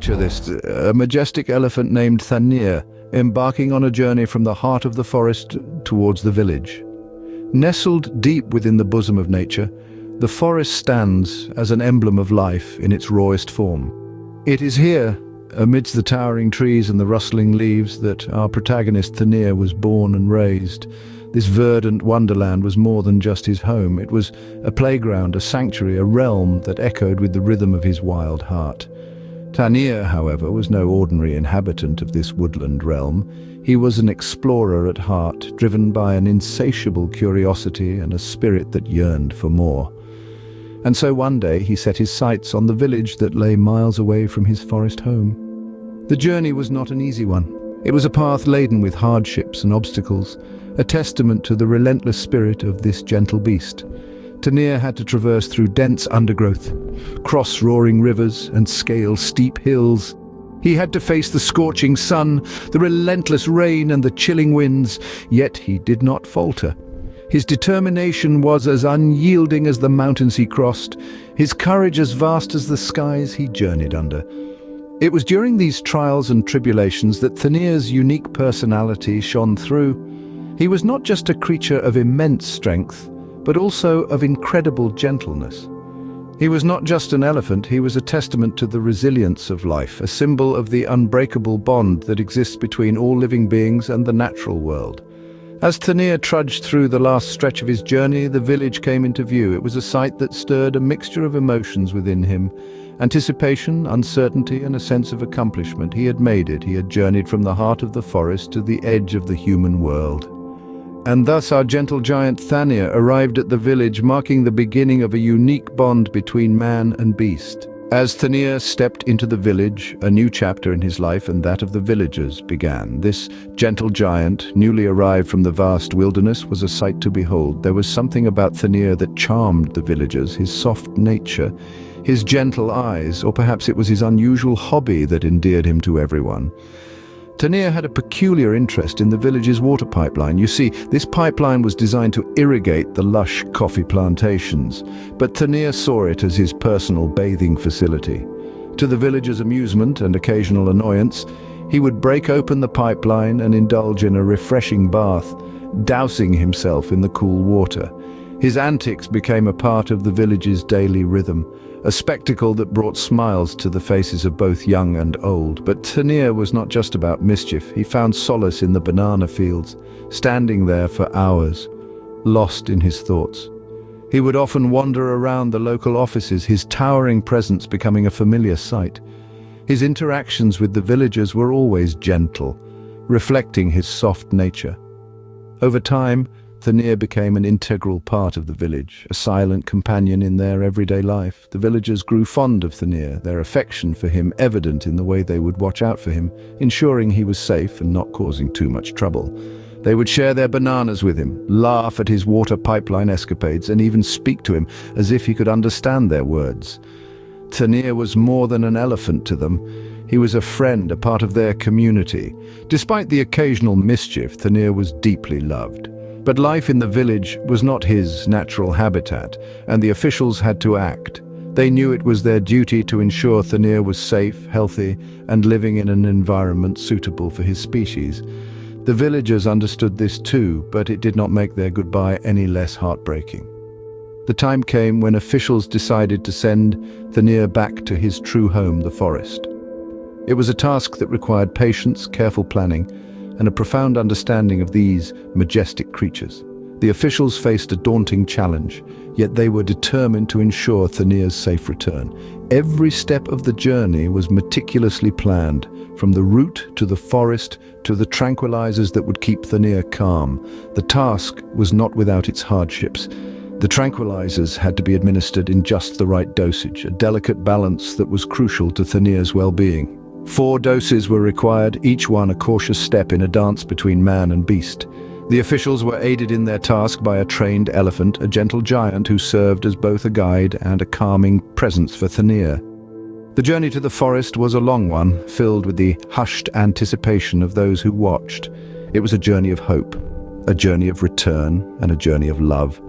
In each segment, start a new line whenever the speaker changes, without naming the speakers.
Picture this, a majestic elephant named THANNEER, embarking on a journey from the heart of the forest towards the village. Nestled deep within the bosom of nature, the forest stands as an emblem of life in its rawest form. It is here, amidst the towering trees and the rustling leaves, that our protagonist THANNEER was born and raised. This verdant wonderland was more than just his home. It was a playground, a sanctuary, a realm that echoed with the rhythm of his wild heart. THANNEER, however, was no ordinary inhabitant of this woodland realm. He was an explorer at heart, driven by an insatiable curiosity and a spirit that yearned for more. And so one day he set his sights on the village that lay miles away from his forest home. The journey was not an easy one. It was a path laden with hardships and obstacles, a testament to the relentless spirit of this gentle beast. THANNEER had to traverse through dense undergrowth, cross roaring rivers, and scale steep hills. He had to face the scorching sun, the relentless rain, and the chilling winds, yet he did not falter. His determination was as unyielding as the mountains he crossed, his courage as vast as the skies he journeyed under. It was during these trials and tribulations that THANNEER's unique personality shone through. He was not just a creature of immense strength, but also of incredible gentleness. He was not just an elephant, he was a testament to the resilience of life, a symbol of the unbreakable bond that exists between all living beings and the natural world. As THANNEER trudged through the last stretch of his journey, the village came into view. It was a sight that stirred a mixture of emotions within him. Anticipation, uncertainty, and a sense of accomplishment. He had made it. He had journeyed from the heart of the forest to the edge of the human world. And thus our gentle giant THANNEER arrived at the village, marking the beginning of a unique bond between man and beast. As THANNEER stepped into the village, a new chapter in his life and that of the villagers began. This gentle giant, newly arrived from the vast wilderness, was a sight to behold. There was something about THANNEER that charmed the villagers, his soft nature, his gentle eyes, or perhaps it was his unusual hobby that endeared him to everyone. THANNEER had a peculiar interest in the village's water pipeline. You see, this pipeline was designed to irrigate the lush coffee plantations, but THANNEER saw it as his personal bathing facility. To the villagers' amusement and occasional annoyance, he would break open the pipeline and indulge in a refreshing bath, dousing himself in the cool water. His antics became a part of the village's daily rhythm, a spectacle that brought smiles to the faces of both young and old. But THANNEER was not just about mischief. He found solace in the banana fields, standing there for hours, lost in his thoughts. He would often wander around the local offices, his towering presence becoming a familiar sight. His interactions with the villagers were always gentle, reflecting his soft nature. Over time, THANNEER became an integral part of the village, a silent companion in their everyday life. The villagers grew fond of THANNEER, their affection for him evident in the way they would watch out for him, ensuring he was safe and not causing too much trouble. They would share their bananas with him, laugh at his water pipeline escapades, and even speak to him as if he could understand their words. THANNEER was more than an elephant to them. He was a friend, a part of their community. Despite the occasional mischief, THANNEER was deeply loved. But life in the village was not his natural habitat, and the officials had to act. They knew it was their duty to ensure THANNEER was safe, healthy, and living in an environment suitable for his species. The villagers understood this too, but it did not make their goodbye any less heartbreaking. The time came when officials decided to send THANNEER back to his true home, the forest. It was a task that required patience, careful planning, and a profound understanding of these majestic creatures. The officials faced a daunting challenge, yet they were determined to ensure THANNEER's safe return. Every step of the journey was meticulously planned, from the route to the forest to the tranquilizers that would keep THANNEER calm. The task was not without its hardships. The tranquilizers had to be administered in just the right dosage, a delicate balance that was crucial to THANNEER's well-being. 4 doses were required, each one a cautious step in a dance between man and beast. The officials were aided in their task by a trained elephant, a gentle giant who served as both a guide and a calming presence for THANNEER. The journey to the forest was a long one, filled with the hushed anticipation of those who watched. It was a journey of hope, a journey of return, and a journey of love.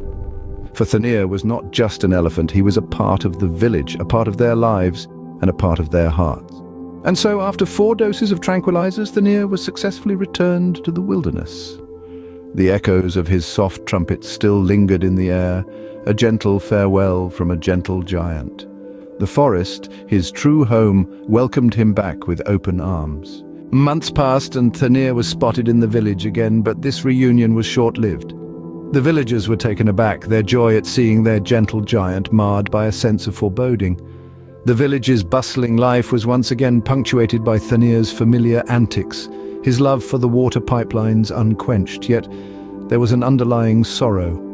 For THANNEER was not just an elephant, he was a part of the village, a part of their lives, and a part of their hearts. And so, after 4 doses of tranquilizers, THANNEER was successfully returned to the wilderness. The echoes of his soft trumpet still lingered in the air, a gentle farewell from a gentle giant. The forest, his true home, welcomed him back with open arms. Months passed and THANNEER was spotted in the village again, but this reunion was short-lived. The villagers were taken aback, their joy at seeing their gentle giant marred by a sense of foreboding. The village's bustling life was once again punctuated by THANNEER's familiar antics, his love for the water pipelines unquenched, yet there was an underlying sorrow.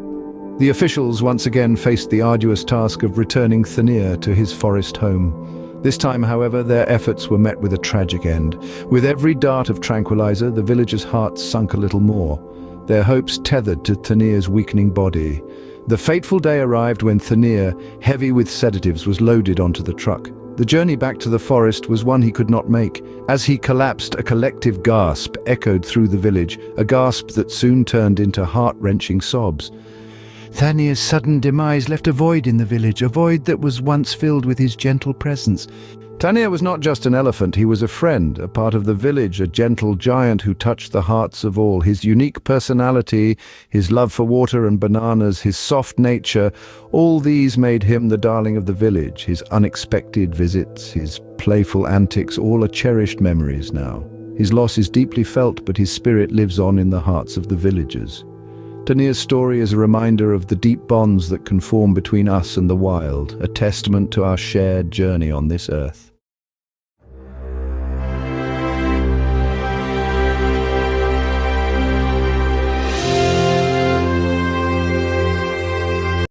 The officials once again faced the arduous task of returning THANNEER to his forest home. This time, however, their efforts were met with a tragic end. With every dart of tranquilizer, the villagers' hearts sunk a little more, their hopes tethered to THANNEER's weakening body. The fateful day arrived when THANNEER, heavy with sedatives, was loaded onto the truck. The journey back to the forest was one he could not make. As he collapsed, a collective gasp echoed through the village, a gasp that soon turned into heart-wrenching sobs. THANNEER's sudden demise left a void in the village, a void that was once filled with his gentle presence. THANNEER was not just an elephant, he was a friend, a part of the village, a gentle giant who touched the hearts of all. His unique personality, his love for water and bananas, his soft nature, all these made him the darling of the village. His unexpected visits, his playful antics, all are cherished memories now. His loss is deeply felt, but his spirit lives on in the hearts of the villagers. THANNEER's story is a reminder of the deep bonds that can form between us and the wild, a testament to our shared journey on this earth.